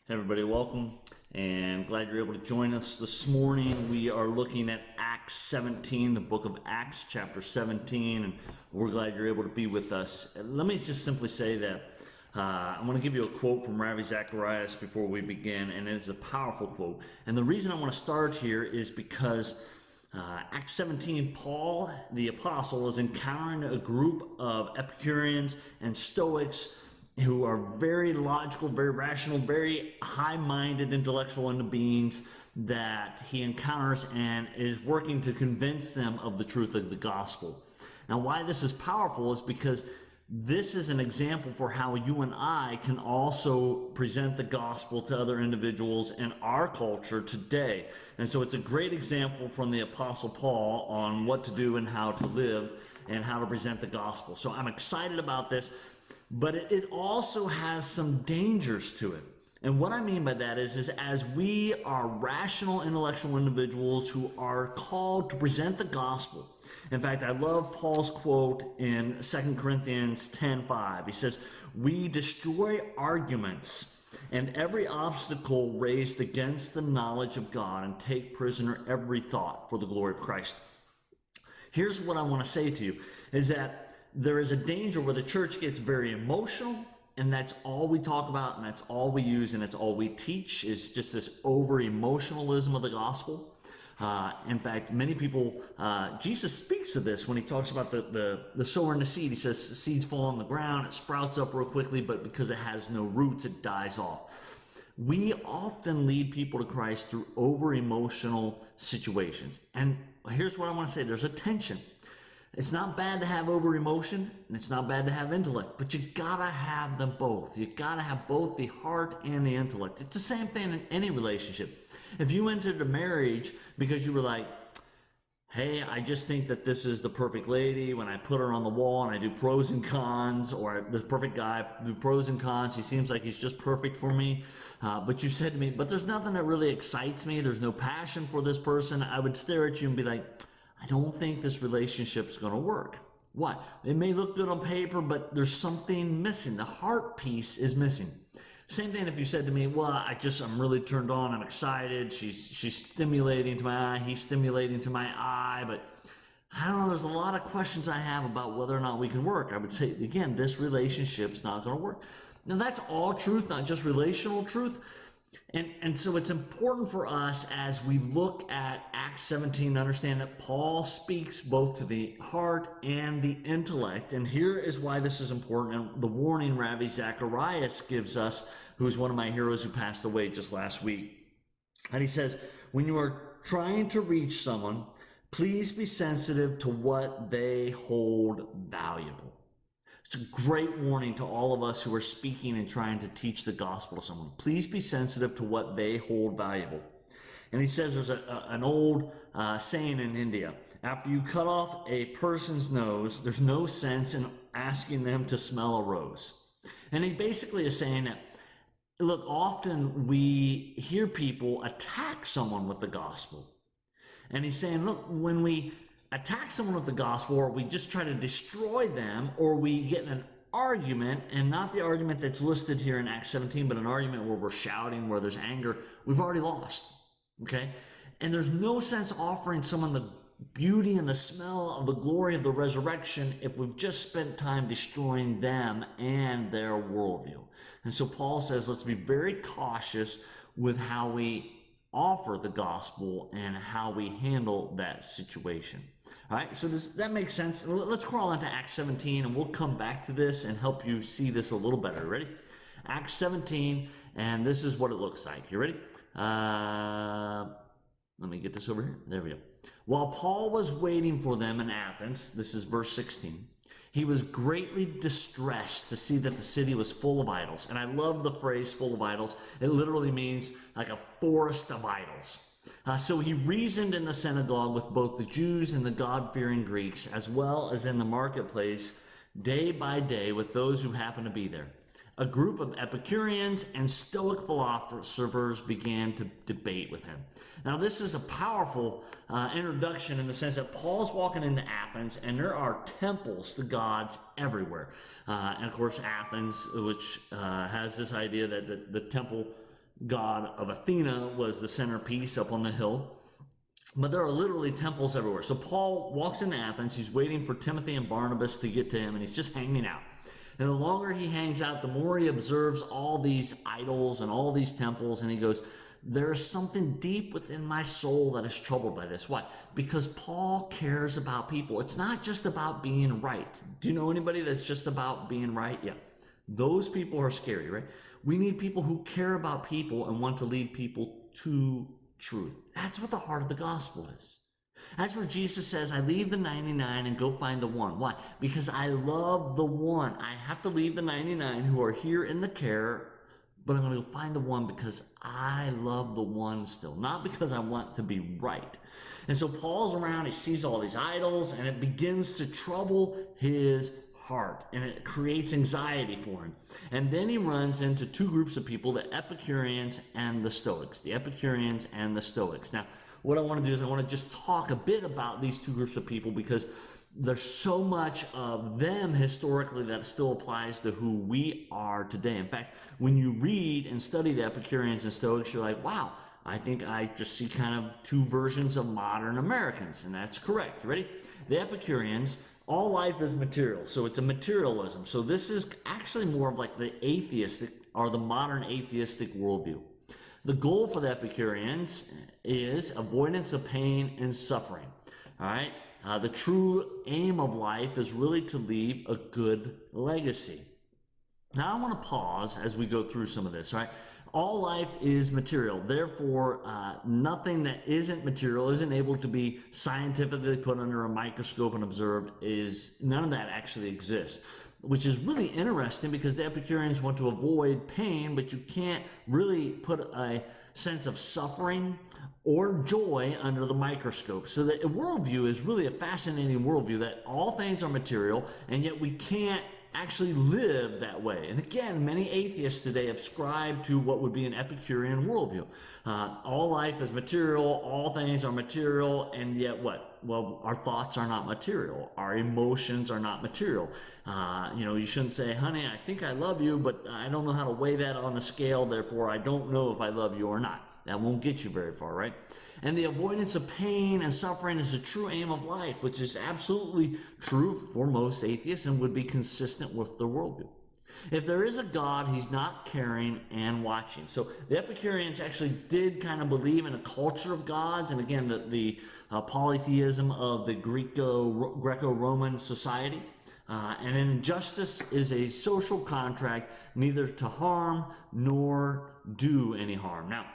Hey everybody, welcome, and glad you're able to join us this morning. We are looking at Acts 17, the book of Acts, chapter 17, and we're glad you're able to be with us. Let me just simply say that I'm going to give you a quote from Ravi Zacharias before we begin, and it is a powerful quote. And the reason I want to start here is because Acts 17, Paul, the apostle, is encountering a group of Epicureans and Stoics who are very logical, very rational, very high-minded intellectual beings that he encounters and is working to convince them of the truth of the gospel. Now, why this is powerful is because this is an example for how you and I can also present the gospel to other individuals in our culture today. And so it's a great example from the Apostle Paul on what to do and how to live and how to present the gospel. So I'm excited about this. But it also has some dangers to it. And what I mean by that is as we are rational, intellectual individuals who are called to present the gospel. In fact, I love Paul's quote in 2 Corinthians 10:5. He says, "We destroy arguments and every obstacle raised against the knowledge of God and take prisoner every thought for the glory of Christ." Here's what I want to say to you, is that there is a danger where the church gets very emotional, and that's all we talk about, and that's all we use, and that's all we teach, is just this over-emotionalism of the gospel. In fact, many people, Jesus speaks of this when he talks about the sower and the seed. He says, seeds fall on the ground, it sprouts up real quickly, but because it has no roots, it dies off. We often lead people to Christ through over-emotional situations. And here's what I want to say. There's a tension. It's not bad to have over emotion, and it's not bad to have intellect, but you gotta have them both. You gotta have both the heart and the intellect. It's the same thing in any relationship. If you entered a marriage because you were like, hey, I just think that this is the perfect lady, when I put her on the wall and I do pros and cons, or the perfect guy, I do pros and cons, he seems like he's just perfect for me, but you said to me, but there's nothing that really excites me, there's no passion for this person, I would stare at you and be like, I don't think this relationship's going to work. Why? It may look good on paper, but there's something missing. The heart piece is missing. Same thing if you said to me, well, I'm really turned on, I'm excited, she's stimulating to my eye, he's stimulating to my eye, but I don't know, there's a lot of questions I have about whether or not we can work. I would say, again, this relationship's not going to work. Now, that's all truth, not just relational truth. And so it's important for us as we look at Acts 17 to understand that Paul speaks both to the heart and the intellect. And here is why this is important, and the warning Ravi Zacharias gives us, who's one of my heroes who passed away just last week. And he says, when you are trying to reach someone, please be sensitive to what they hold valuable. It's a great warning to all of us who are speaking and trying to teach the gospel to someone. Please be sensitive to what they hold valuable. And he says there's an old saying in India, after you cut off a person's nose, there's no sense in asking them to smell a rose. And he basically is saying that, look, often we hear people attack someone with the gospel. And he's saying, look, when we attack someone with the gospel, or we just try to destroy them, or we get in an argument, and not the argument that's listed here in Acts 17, but an argument where we're shouting, where there's anger, we've already lost, okay? And there's no sense offering someone the beauty and the smell of the glory of the resurrection if we've just spent time destroying them and their worldview. And so Paul says, let's be very cautious with how we offer the gospel and how we handle that situation. All right, so that makes sense. Let's crawl into Acts 17, and we'll come back to this and help you see this a little better. Ready? Acts 17, and this is what it looks like. You ready? Let me get this over here. There we go. While Paul was waiting for them in Athens, this is verse 16, he was greatly distressed to see that the city was full of idols. And I love the phrase full of idols. It literally means like a forest of idols. So he reasoned in the synagogue with both the Jews and the God-fearing Greeks, as well as in the marketplace, day by day with those who happened to be there. A group of Epicureans and Stoic philosophers began to debate with him. Now, this is a powerful introduction in the sense that Paul's walking into Athens, and there are temples to gods everywhere. And of course, Athens, which has this idea that the temple god of Athena was the centerpiece up on the hill. But there are literally temples everywhere. So Paul walks into Athens. He's waiting for Timothy and Barnabas to get to him, and he's just hanging out. And the longer he hangs out, the more he observes all these idols and all these temples, and he goes, there's something deep within my soul that is troubled by this. Why? Because Paul cares about people. It's not just about being right. Do you know anybody that's just about being right? Yeah. Those people are scary, right? We need people who care about people and want to lead people to truth. That's what the heart of the gospel is. That's where Jesus says, I leave the 99 and go find the one. Why? Because I love the one. I have to leave the 99 who are here in the care, but I'm going to go find the one because I love the one still, not because I want to be right. And so Paul's around, he sees all these idols, and it begins to trouble his heart, and it creates anxiety for him. And then he runs into two groups of people, the Epicureans and the Stoics. The Epicureans and the Stoics. Now, what I want to do is I want to just talk a bit about these two groups of people because there's so much of them historically that still applies to who we are today. In fact, when you read and study the Epicureans and Stoics, you're like, wow, I think I just see kind of two versions of modern Americans, and that's correct. You ready? The Epicureans, all life is material, so it's a materialism. So this is actually more of like the atheistic or the modern atheistic worldview. The goal for the Epicureans is avoidance of pain and suffering. All right? The true aim of life is really to leave a good legacy. Now I want to pause as we go through some of this, right? All life is material. Therefore, nothing that isn't material, isn't able to be scientifically put under a microscope and observed, none of that actually exists. Which is really interesting because the Epicureans want to avoid pain, but you can't really put a sense of suffering or joy under the microscope. So the worldview is really a fascinating worldview that all things are material, and yet we can't actually live that way. And again, many atheists today ascribe to what would be an Epicurean worldview. All life is material, all things are material, and yet what? Well, our thoughts are not material. Our emotions are not material. You shouldn't say, honey, I think I love you, but I don't know how to weigh that on the scale, therefore I don't know if I love you or not. That won't get you very far, right? And the avoidance of pain and suffering is the true aim of life, which is absolutely true for most atheists and would be consistent with their worldview. If there is a God, he's not caring and watching. So the Epicureans actually did kind of believe in a culture of gods, and again, the polytheism of the Greco-Roman society. And injustice is a social contract, neither to harm nor do any harm. Now,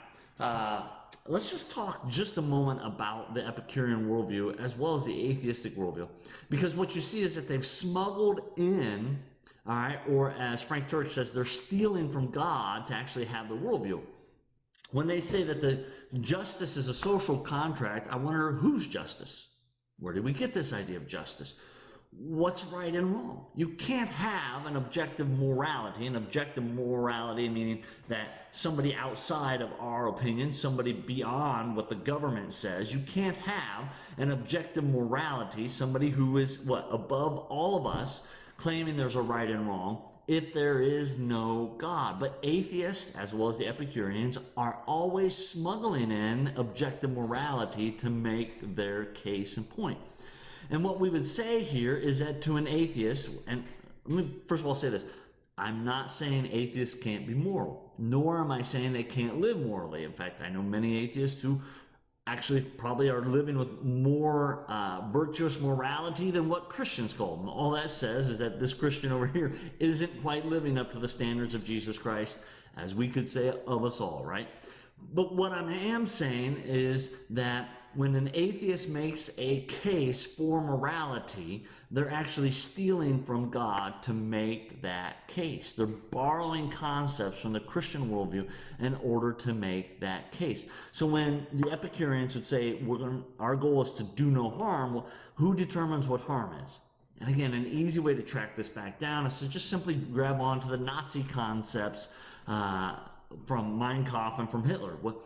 let's just talk just a moment about the Epicurean worldview as well as the atheistic worldview. Because what you see is that they've smuggled in, all right, or as Frank Turk says, they're stealing from God to actually have the worldview. When they say that the justice is a social contract, I wonder whose justice? Where did we get this idea of justice? What's right and wrong? You can't have an objective morality meaning that somebody outside of our opinion, somebody beyond what the government says. You can't have an objective morality, somebody who is above all of us, claiming there's a right and wrong, if there is no God. But atheists, as well as the Epicureans, are always smuggling in objective morality to make their case and point. And what we would say here is that to an atheist, and let me first of all say this, I'm not saying atheists can't be moral, nor am I saying they can't live morally. In fact, I know many atheists who actually probably are living with more virtuous morality than what Christians call them. All that says is that this Christian over here isn't quite living up to the standards of Jesus Christ, as we could say of us all, right? But what I am saying is that when an atheist makes a case for morality, they're actually stealing from God to make that case. They're borrowing concepts from the Christian worldview in order to make that case. So when the Epicureans would say, our goal is to do no harm, well, who determines what harm is? And again, an easy way to track this back down is to just simply grab onto the Nazi concepts Mein Kampf and from Hitler. Well,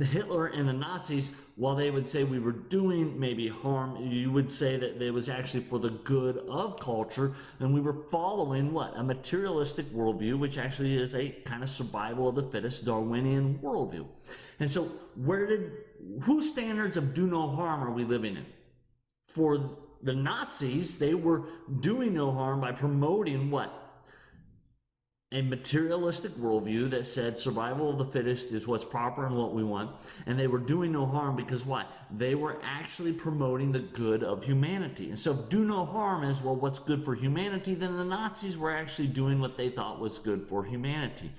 Hitler and the Nazis, while they would say we were doing maybe harm, you would say that it was actually for the good of culture, and we were following what? A materialistic worldview, which actually is a kind of survival of the fittest Darwinian worldview. And so whose standards of do no harm are we living in? For the Nazis, they were doing no harm by promoting what? A materialistic worldview that said survival of the fittest is what's proper and what we want. And they were doing no harm because what? They were actually promoting the good of humanity. And so if do no harm is, well, what's good for humanity, then the Nazis were actually doing what they thought was good for humanity.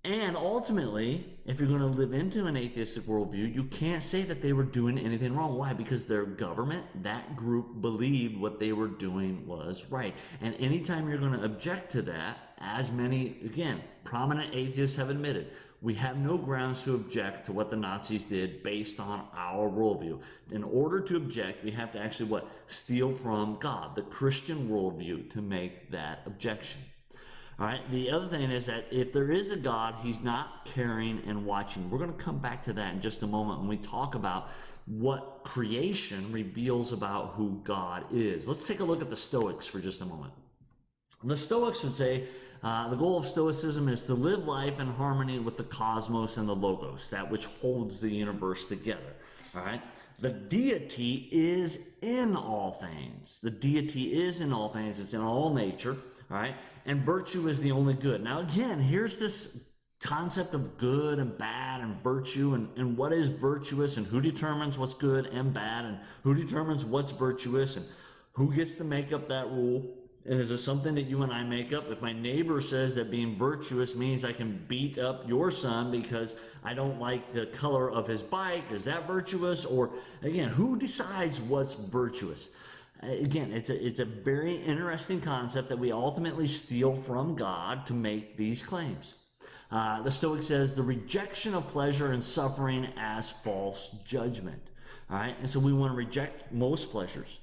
And ultimately, if you're going to live into an atheistic worldview, you can't say that they were doing anything wrong. Why? Because their government, that group, believed what they were doing was right. And anytime you're going to object to that, as many, again, prominent atheists have admitted, we have no grounds to object to what the Nazis did based on our worldview. In order to object, we have to actually what? Steal from God, the Christian worldview, to make that objection. All right, the other thing is that if there is a God, he's not caring and watching. We're going to come back to that in just a moment when we talk about what creation reveals about who God is. Let's take a look at the Stoics for just a moment. The Stoics would say the goal of Stoicism is to live life in harmony with the cosmos and the logos, that which holds the universe together. All right. The deity is in all things. The deity is in all things. It's in all nature. All right. And virtue is the only good. Now, again, here's this concept of good and bad and virtue and what is virtuous and who determines what's good and bad and who determines what's virtuous and who gets to make up that rule. And is it something that you and I make up? If my neighbor says that being virtuous means I can beat up your son because I don't like the color of his bike, is that virtuous? Or again, who decides what's virtuous? Again, it's a very interesting concept that we ultimately steal from God to make these claims. The Stoic says the rejection of pleasure and suffering as false judgment. All right, and so we want to reject most pleasures.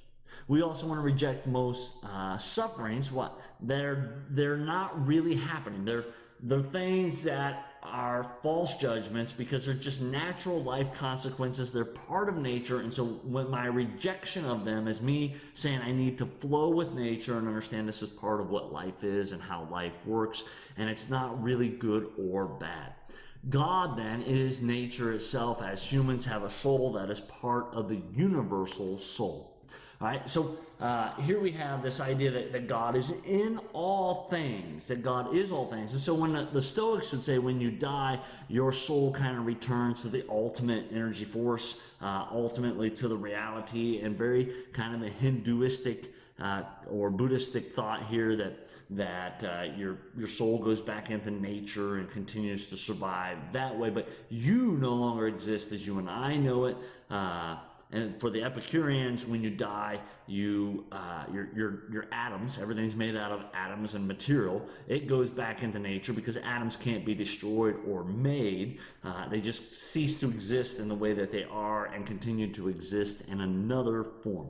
We also want to reject most sufferings. What? They're not really happening. They're things that are false judgments because they're just natural life consequences. They're part of nature. And so when my rejection of them is me saying I need to flow with nature and understand this is part of what life is and how life works. And it's not really good or bad. God then is nature itself, as humans have a soul that is part of the universal soul. All right, so here we have this idea that God is in all things, that God is all things. And so when the Stoics would say when you die, your soul kind of returns to the ultimate energy force, ultimately to the reality, and very kind of a Hinduistic or Buddhistic thought here that your soul goes back into nature and continues to survive that way, but you no longer exist as you and I know it. And for the Epicureans, when you die, your atoms, everything's made out of atoms and material. It goes back into nature because atoms can't be destroyed or made. They just cease to exist in the way that they are and continue to exist in another form.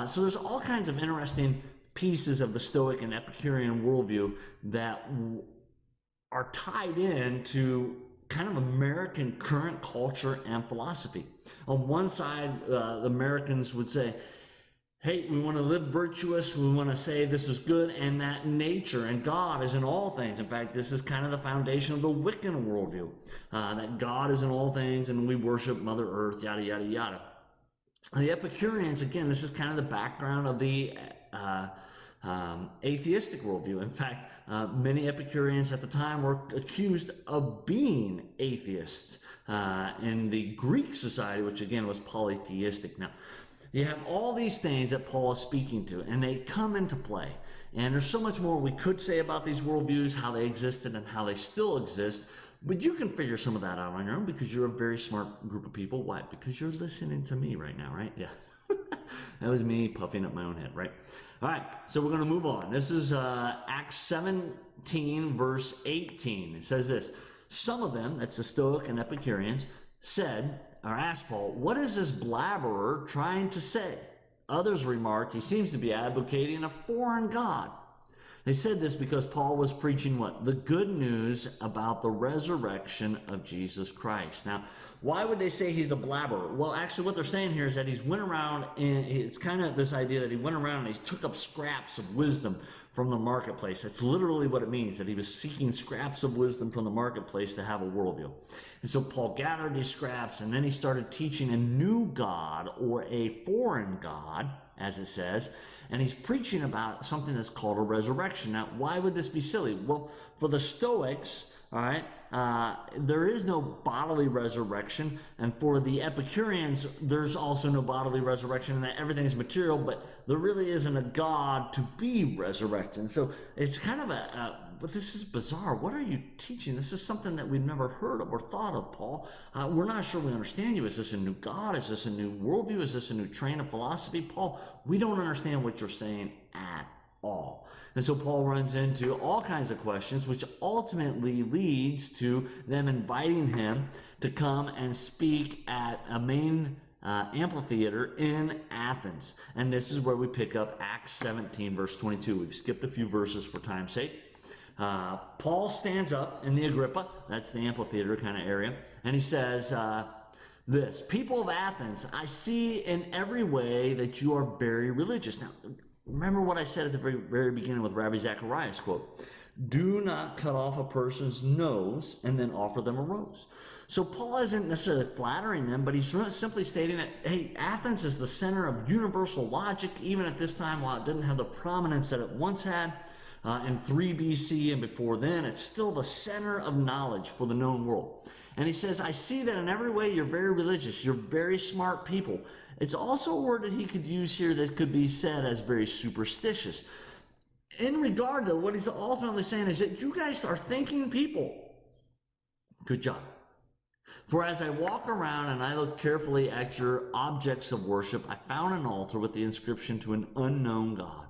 So there's all kinds of interesting pieces of the Stoic and Epicurean worldview that are tied in to kind of American current culture and philosophy. On one side, the Americans would say, hey, we want to live virtuous, we want to say this is good, and that nature and God is in all things. In fact, this is kind of the foundation of the Wiccan worldview, that God is in all things and we worship Mother Earth, yada, yada, yada. The Epicureans, again, this is kind of the background of the atheistic worldview. In fact, many Epicureans at the time were accused of being atheists in the Greek society, which again was polytheistic. Now, you have all these things that Paul is speaking to, and they come into play. And there's so much more we could say about these worldviews, how they existed and how they still exist. But you can figure some of that out on your own because you're a very smart group of people. Why? Because you're listening to me right now, right? Yeah. That was me puffing up my own head, right? All right, so we're going to move on. This is Acts 17, verse 18. It says this: some of them, that's the Stoic and Epicureans, said, or asked Paul, what is this blabberer trying to say? Others remarked, he seems to be advocating a foreign god. They said this because Paul was preaching what? The good news about the resurrection of Jesus Christ. Now, why would they say he's a blabberer? Well, actually what they're saying here is that he's went around, and it's kind of this idea that he went around and he took up scraps of wisdom from the marketplace. That's literally what it means, that he was seeking scraps of wisdom from the marketplace to have a worldview. And so Paul gathered these scraps, and then he started teaching a new God, or a foreign God, as it says, and he's preaching about something that's called a resurrection. Now, why would this be silly? Well, for the Stoics, all right, there is no bodily resurrection, and for the Epicureans, there's also no bodily resurrection, and that everything is material, but there really isn't a God to be resurrected. And so it's kind of but this is bizarre. What are you teaching? This is something that we've never heard of or thought of, Paul. We're not sure we understand you. Is this a new God? Is this a new worldview? Is this a new train of philosophy? Paul, we don't understand what you're saying at all. And so Paul runs into all kinds of questions, which ultimately leads to them inviting him to come and speak at a main amphitheater in Athens. And this is where we pick up Acts 17, verse 22. We've skipped a few verses for time's sake. Paul stands up in the Agrippa, that's the amphitheater kind of area, and he says this: "People of Athens, I see in every way that you are very religious." Now, remember what I said at the very beginning with Rabbi Zacharias' quote: "Do not cut off a person's nose and then offer them a rose." So Paul isn't necessarily flattering them, but he's simply stating that, hey, Athens is the center of universal logic, even at this time, while it didn't have the prominence that it once had. In 3 BC and before then, it's still the center of knowledge for the known world. And he says, I see that in every way you're very religious. You're very smart people. It's also a word that he could use here that could be said as very superstitious. In regard to what he's ultimately saying is that you guys are thinking people. Good job. For as I walk around and I look carefully at your objects of worship, I found an altar with the inscription to an unknown God.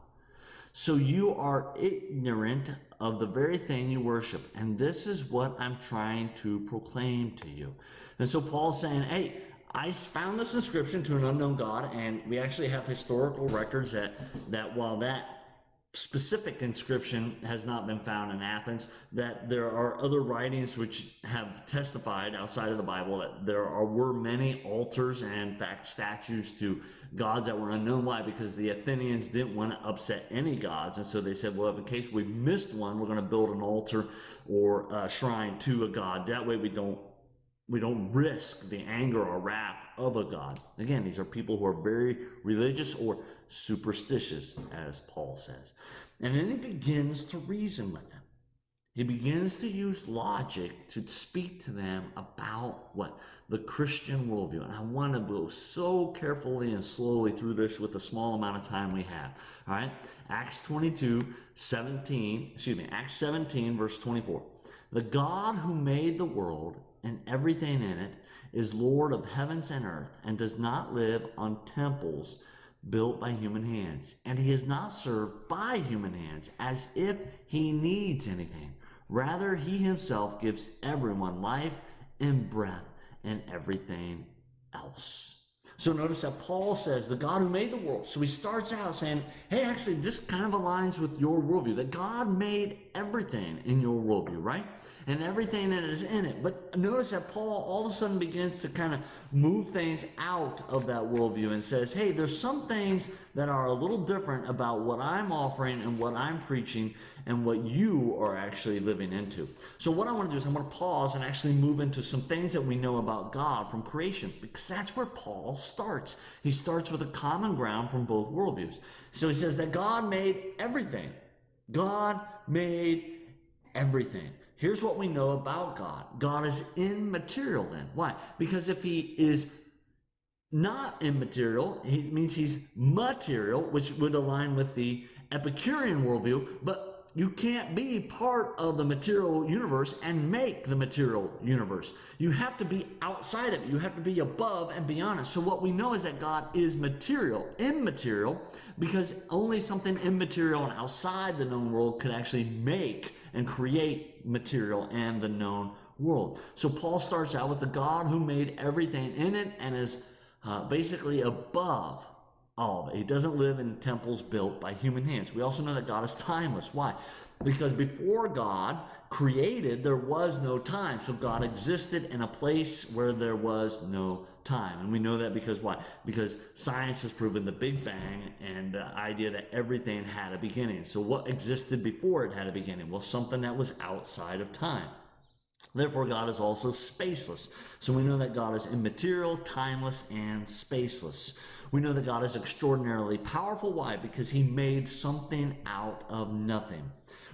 So you are ignorant of the very thing you worship. And this is what I'm trying to proclaim to you. And so Paul's saying, hey, I found this inscription to an unknown God. And we actually have historical records that while that specific inscription has not been found in Athens, that there are other writings which have testified outside of the Bible that were many altars and in fact statues to gods that were unknown. Why? Because the Athenians didn't want to upset any gods, and so they said, well, in case we missed one, we're going to build an altar or a shrine to a god. That way we don't risk the anger or wrath of a god. Again, these are people who are very religious or superstitious, as Paul says. And then he begins to reason with them. He begins to use logic to speak to them about what? The Christian worldview. And I want to go so carefully and slowly through this with the small amount of time we have. All right? Acts 17, verse 24. The God who made the world and everything in it is Lord of heavens and earth, and does not live on temples built by human hands. And he is not served by human hands as if he needs anything. Rather, he himself gives everyone life and breath and everything else. So notice that Paul says, the God who made the world. So he starts out saying, hey, actually, this kind of aligns with your worldview. That God made everything in your worldview, right? And everything that is in it. But notice that Paul all of a sudden begins to kind of move things out of that worldview and says, hey, there's some things that are a little different about what I'm offering and what I'm preaching and what you are actually living into. So what I want to do is I'm going to pause and actually move into some things that we know about God from creation, because that's where Paul starts. He starts with a common ground from both worldviews. So he says that God made everything. God made everything. Here's what we know about God. God is immaterial then. Why? Because if he is not immaterial, it means he's material, which would align with the Epicurean worldview, but you can't be part of the material universe and make the material universe. You have to be outside of it. You have to be above and beyond it. So what we know is that God is immaterial, because only something immaterial and outside the known world could actually make and create material and the known world. So Paul starts out with the God who made everything in it and is basically above All of it. He doesn't live in temples built by human hands. We also know that God is timeless. Why? Because before God created, there was no time. So God existed in a place where there was no time. And we know that because why? Because science has proven the Big Bang and the idea that everything had a beginning. So what existed before it had a beginning? Well, something that was outside of time. Therefore, God is also spaceless. So we know that God is immaterial, timeless, and spaceless. We know that God is extraordinarily powerful. Why? Because he made something out of nothing.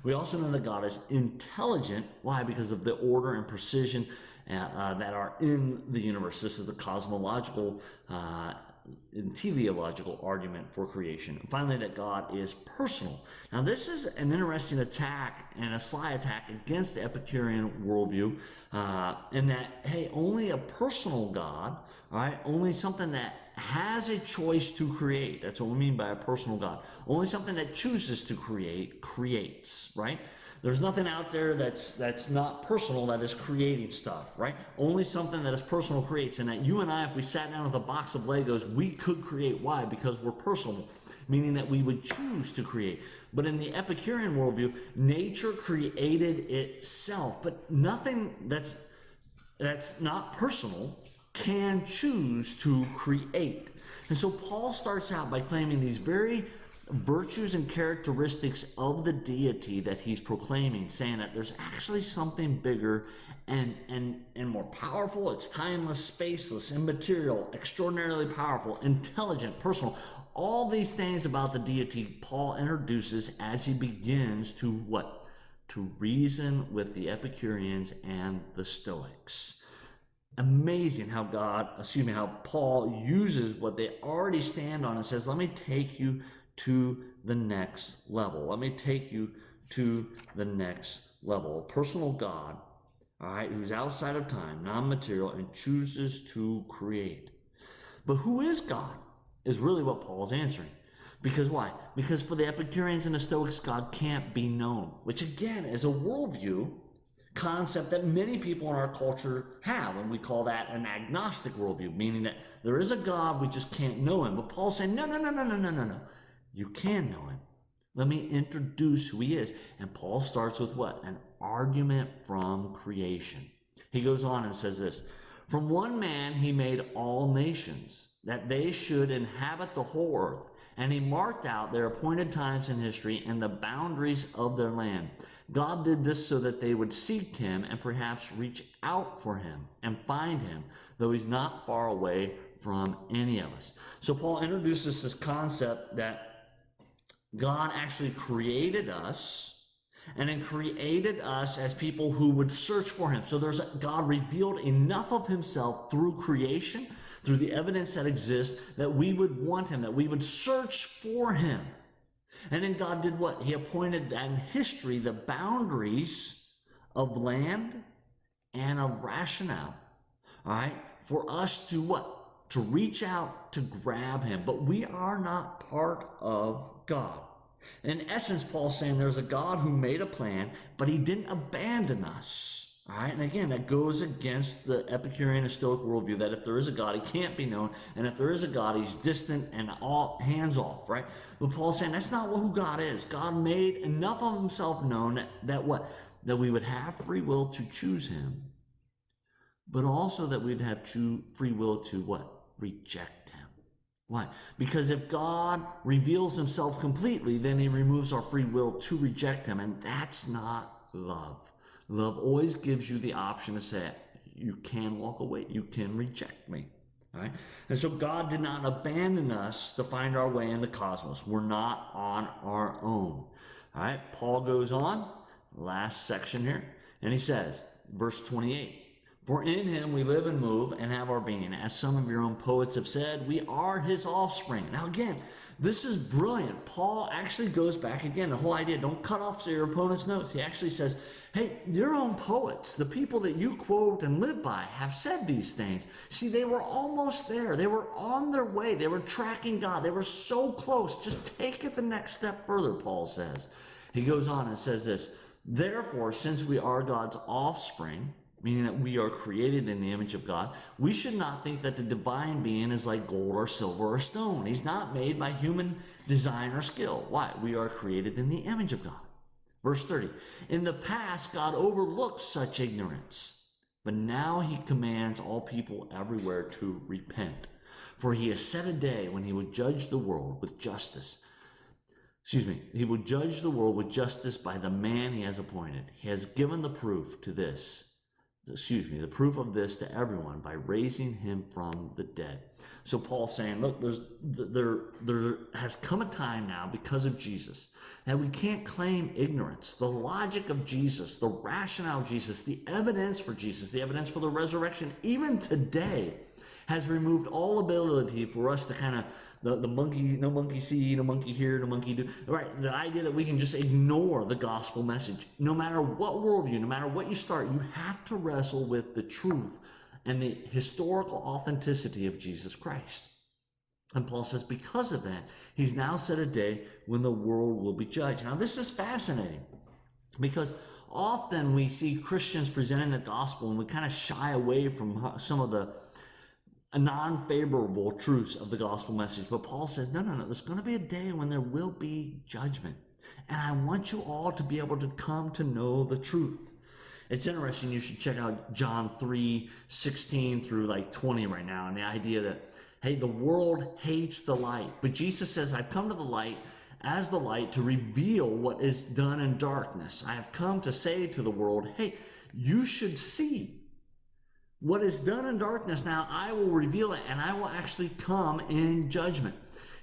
We also know that God is intelligent. Why? Because of the order and precision that are in the universe. This is the cosmological and teleological argument for creation. And finally, that God is personal. Now, this is an interesting attack and a sly attack against the Epicurean worldview, in that, hey, only a personal God, all right, only something that has a choice to create. That's what we mean by a personal God. Only something that chooses to create, creates, right? There's nothing out there that's not personal that is creating stuff, right? Only something that is personal creates. And that you and I, if we sat down with a box of Legos, we could create. Why? Because we're personal, meaning that we would choose to create. But in the Epicurean worldview, nature created itself. But nothing that's not personal can choose to create. And so Paul starts out by claiming these very virtues and characteristics of the deity that he's proclaiming, saying that there's actually something bigger and more powerful. It's timeless, spaceless, immaterial, extraordinarily powerful, intelligent, personal. All these things about the deity Paul introduces as he begins to what? To reason with the Epicureans and the Stoics. Amazing how how Paul uses what they already stand on and says, let me take you to the next level. Let me take you to the next level. A personal God, all right, who's outside of time, non-material, and chooses to create. But who is God is really what Paul's answering. Because why? Because for the Epicureans and the Stoics, God can't be known, which again is a worldview concept that many people in our culture have, and we call that an agnostic worldview, meaning that there is a God, we just can't know him. But Paul's saying, no. You can know him. Let me introduce who he is. And Paul starts with what? An argument from creation. He goes on and says this: from one man he made all nations, that they should inhabit the whole earth. And he marked out their appointed times in history and the boundaries of their land. God did this so that they would seek him and perhaps reach out for him and find him, though he's not far away from any of us. So Paul introduces this concept that God actually created us, and then created us as people who would search for him. So God revealed enough of himself through creation, through the evidence that exists, that we would want him, that we would search for him. And then God did what? He appointed in history the boundaries of land and of rationale, all right, for us to what? To reach out to grab him. But we are not part of God. In essence, Paul's saying there's a God who made a plan, but he didn't abandon us. All right, and again, that goes against the Epicurean and Stoic worldview that if there is a God, he can't be known, and if there is a God, he's distant and all hands off, right? But Paul's saying that's not who God is. God made enough of himself known that what? That we would have free will to choose him, but also that we'd have free will to what? Reject him. Why? Because if God reveals himself completely, then he removes our free will to reject him, and that's not love. Love always gives you the option to say, you can walk away, you can reject me. All right? And so God did not abandon us to find our way in the cosmos. We're not on our own. All right? Paul goes on, last section here, and he says, verse 28, for in him we live and move and have our being. As some of your own poets have said, we are his offspring. Now again, this is brilliant. Paul actually goes back again, the whole idea, don't cut off your opponent's notes. He actually says, hey, your own poets, the people that you quote and live by, have said these things. See, they were almost there. They were on their way. They were tracking God. They were so close. Just take it the next step further, Paul says. He goes on and says this, therefore, since we are God's offspring, meaning that we are created in the image of God, we should not think that the divine being is like gold or silver or stone. He's not made by human design or skill. Why? We are created in the image of God. Verse 30, in the past, God overlooked such ignorance, but now he commands all people everywhere to repent. For he has set a day when he will judge the world with justice. He will judge the world with justice by the man he has appointed. He has given the proof of this to everyone by raising him from the dead. So Paul's saying, look, there has come a time now because of Jesus that we can't claim ignorance. The logic of Jesus, the rationale of Jesus, the evidence for Jesus, the evidence for the resurrection, even today, has removed all ability for us to kind of, the monkey, no monkey see, no monkey hear, no monkey do. Right, the idea that we can just ignore the gospel message. No matter what worldview, no matter what you start, you have to wrestle with the truth and the historical authenticity of Jesus Christ. And Paul says because of that, he's now set a day when the world will be judged. Now this is fascinating because often we see Christians presenting the gospel and we kind of shy away from some of the non-favorable truths of the gospel message. But Paul says, no, there's going to be a day when there will be judgment. And I want you all to be able to come to know the truth. It's interesting. You should check out John 3:16 through like 20 right now. And the idea that, hey, the world hates the light. But Jesus says, I've come to the light as the light to reveal what is done in darkness. I have come to say to the world, hey, you should see what is done in darkness. Now I will reveal it, and I will actually come in judgment.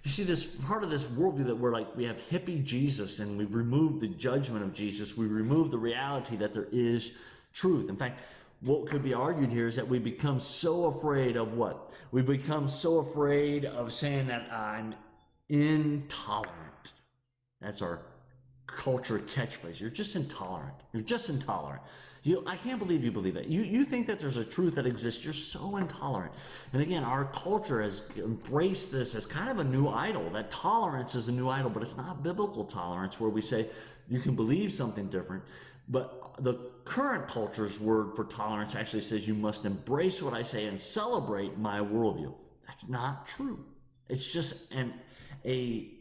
You see, this part of this worldview that we have hippie Jesus and we've removed the judgment of Jesus. We remove the reality that there is truth. In fact, what could be argued here is that we become so afraid of what? We become so afraid of saying that I'm intolerant. That's our culture catchphrase. You're just intolerant. You're just intolerant. I can't believe you believe it. You think that there's a truth that exists. You're so intolerant. And again, our culture has embraced this as kind of a new idol. That tolerance is a new idol, but it's not biblical tolerance where we say you can believe something different. But the current culture's word for tolerance actually says you must embrace what I say and celebrate my worldview. That's not true. It's just an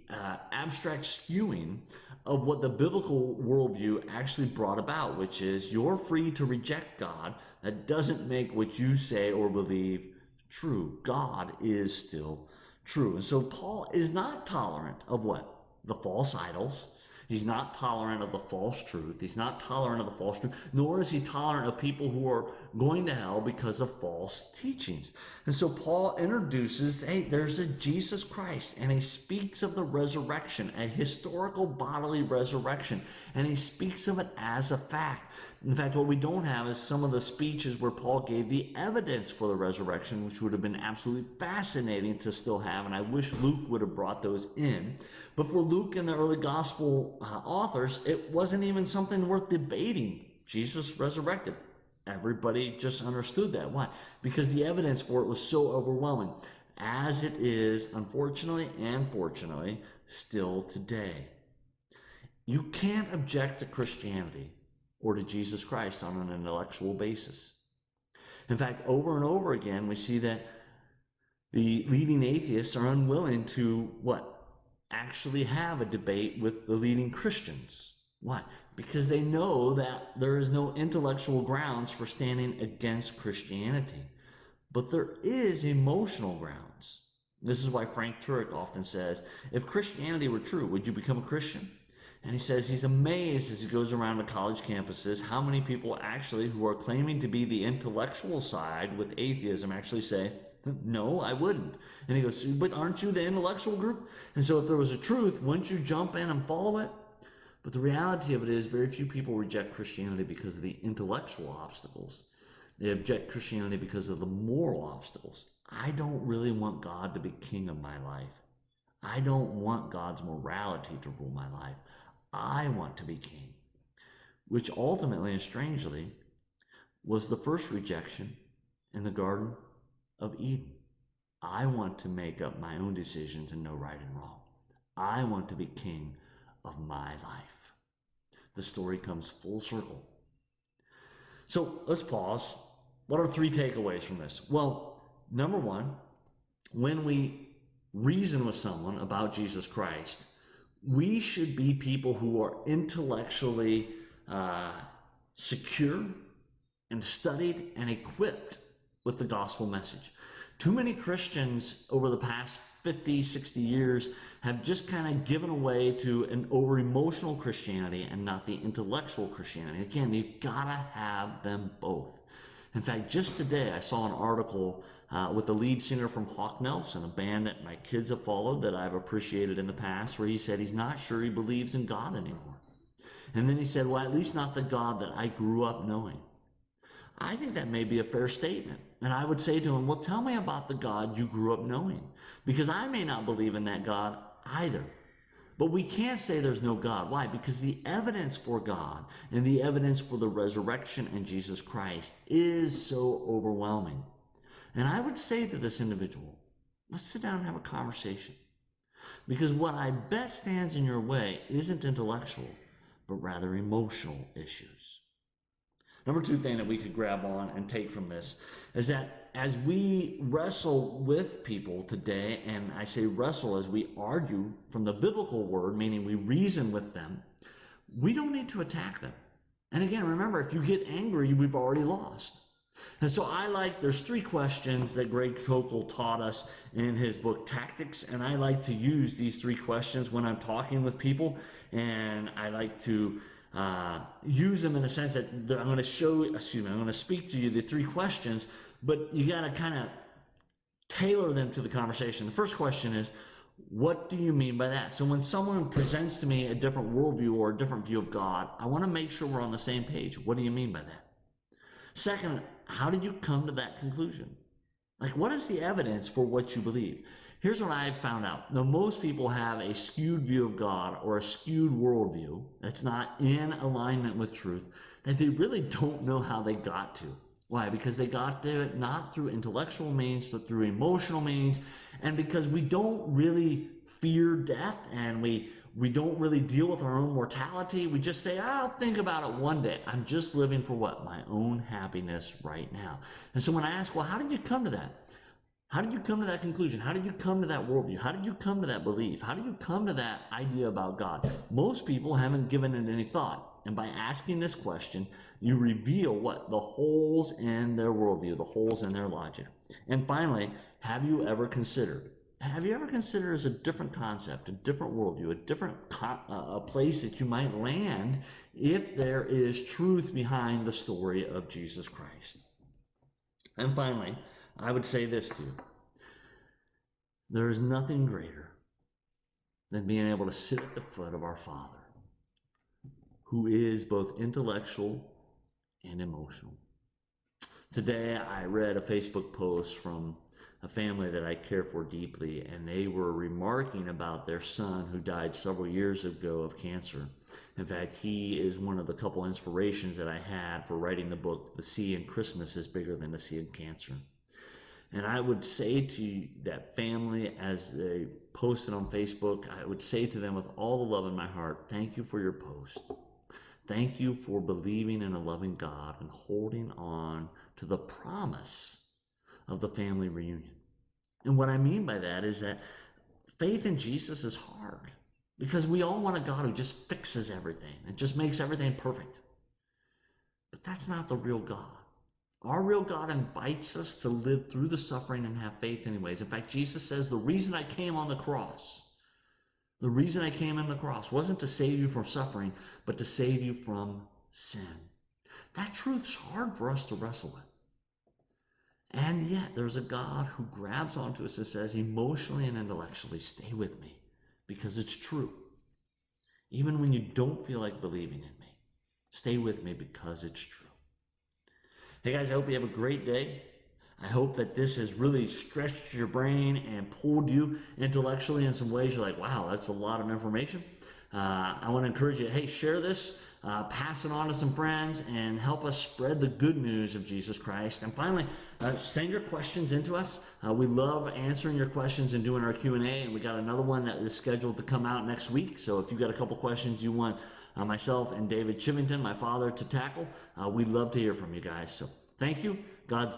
abstract skewing of what the biblical worldview actually brought about, which is you're free to reject God. That doesn't make what you say or believe true. God is still true. And so Paul is not tolerant of what? The false idols. He's not tolerant of the false truth. He's not tolerant of the false truth, nor is he tolerant of people who are going to hell because of false teachings. And so Paul introduces, hey, there's a Jesus Christ, and he speaks of the resurrection, a historical bodily resurrection, and he speaks of it as a fact. In fact, what we don't have is some of the speeches where Paul gave the evidence for the resurrection, which would have been absolutely fascinating to still have, and I wish Luke would have brought those in. But for Luke and the early gospel authors, it wasn't even something worth debating. Jesus resurrected. Everybody just understood that. Why? Because the evidence for it was so overwhelming, as it is, unfortunately and fortunately, still today. You can't object to Christianity or to Jesus Christ on an intellectual basis. In fact, over and over again, we see that the leading atheists are unwilling to what? Actually have a debate with the leading Christians. Why? Because they know that there is no intellectual grounds for standing against Christianity. But there is emotional grounds. This is why Frank Turek often says, if Christianity were true, would you become a Christian? And he says he's amazed as he goes around the college campuses how many people actually who are claiming to be the intellectual side with atheism actually say, no, I wouldn't. And he goes, but aren't you the intellectual group? And so if there was a truth, wouldn't you jump in and follow it? But the reality of it is very few people reject Christianity because of the intellectual obstacles. They object Christianity because of the moral obstacles. I don't really want God to be king of my life. I don't want God's morality to rule my life. I want to be king, which ultimately and strangely was the first rejection in the Garden of Eden. I want to make up my own decisions and know right and wrong. I want to be king of my life. The story comes full circle. So let's pause. What are 3 takeaways from this? Well, number one, when we reason with someone about Jesus Christ, we should be people who are intellectually secure and studied and equipped with the gospel message. Too many Christians over the past 50, 60 years have just kind of given away to an over-emotional Christianity and not the intellectual Christianity. Again, you've got to have them both. In fact, just today I saw an article with the lead singer from Hawk Nelson, a band that my kids have followed that I've appreciated in the past, where he said he's not sure he believes in God anymore. And then he said, well, at least not the God that I grew up knowing. I think that may be a fair statement. And I would say to him, well, tell me about the God you grew up knowing, because I may not believe in that God either. But we can't say there's no God. Why? Because the evidence for God and the evidence for the resurrection in Jesus Christ is so overwhelming. And I would say to this individual, let's sit down and have a conversation. Because what I bet stands in your way isn't intellectual, but rather emotional issues. Number 2 thing that we could grab on and take from this is that as we wrestle with people today, and I say wrestle as we argue from the biblical word, meaning we reason with them, we don't need to attack them. And again, remember, if you get angry, we've already lost. And so there's 3 questions that Greg Koukl taught us in his book Tactics, and I like to use these 3 questions when I'm talking with people, and I like to use them in a sense that I'm going to speak to you the 3 questions, but you got to kind of tailor them to the conversation. The first question is, what do you mean by that? So when someone presents to me a different worldview or a different view of God, I want to make sure we're on the same page. What do you mean by that? Second, how did you come to that conclusion? Like, what is the evidence for what you believe? Here's what I found out. Now, most people have a skewed view of God or a skewed worldview that's not in alignment with truth, that they really don't know how they got to. Why? Because they got to it not through intellectual means, but through emotional means, and because we don't really fear death and we don't really deal with our own mortality. We just say, I'll think about it one day. I'm just living for what? My own happiness right now. And so when I ask, well, how did you come to that? How did you come to that conclusion? How did you come to that worldview? How did you come to that belief? How did you come to that idea about God? Most people haven't given it any thought. And by asking this question, you reveal what? The holes in their worldview, the holes in their logic. And finally, have you ever considered as a different concept, a different worldview, a different a place that you might land if there is truth behind the story of Jesus Christ? And finally, I would say this to you. There is nothing greater than being able to sit at the foot of our Father, who is both intellectual and emotional. Today, I read a Facebook post from a family that I care for deeply, and they were remarking about their son who died several years ago of cancer. In fact, he is one of the couple inspirations that I had for writing the book, The C in Christmas is Bigger Than the C in Cancer. And I would say to that family, as they posted on Facebook, I would say to them with all the love in my heart, thank you for your post. Thank you for believing in a loving God and holding on to the promise of the family reunion. And what I mean by that is that faith in Jesus is hard, because we all want a God who just fixes everything and just makes everything perfect. But that's not the real God. Our real God invites us to live through the suffering and have faith anyways. In fact, Jesus says the reason I came on the cross wasn't to save you from suffering, but to save you from sin. That truth's hard for us to wrestle with. And yet there's a God who grabs onto us and says emotionally and intellectually, stay with me because it's true. Even when you don't feel like believing in me, stay with me because it's true. Hey guys, I hope you have a great day. I hope that this has really stretched your brain and pulled you intellectually in some ways. You're like, wow, that's a lot of information. I want to encourage you, hey, share this, pass it on to some friends, and help us spread the good news of Jesus Christ. And finally, send your questions into us. We love answering your questions and doing our Q&A, and we got another one that is scheduled to come out next week. So if you've got a couple questions you want myself and David Chivington, my father, to tackle, we'd love to hear from you guys. So thank you. God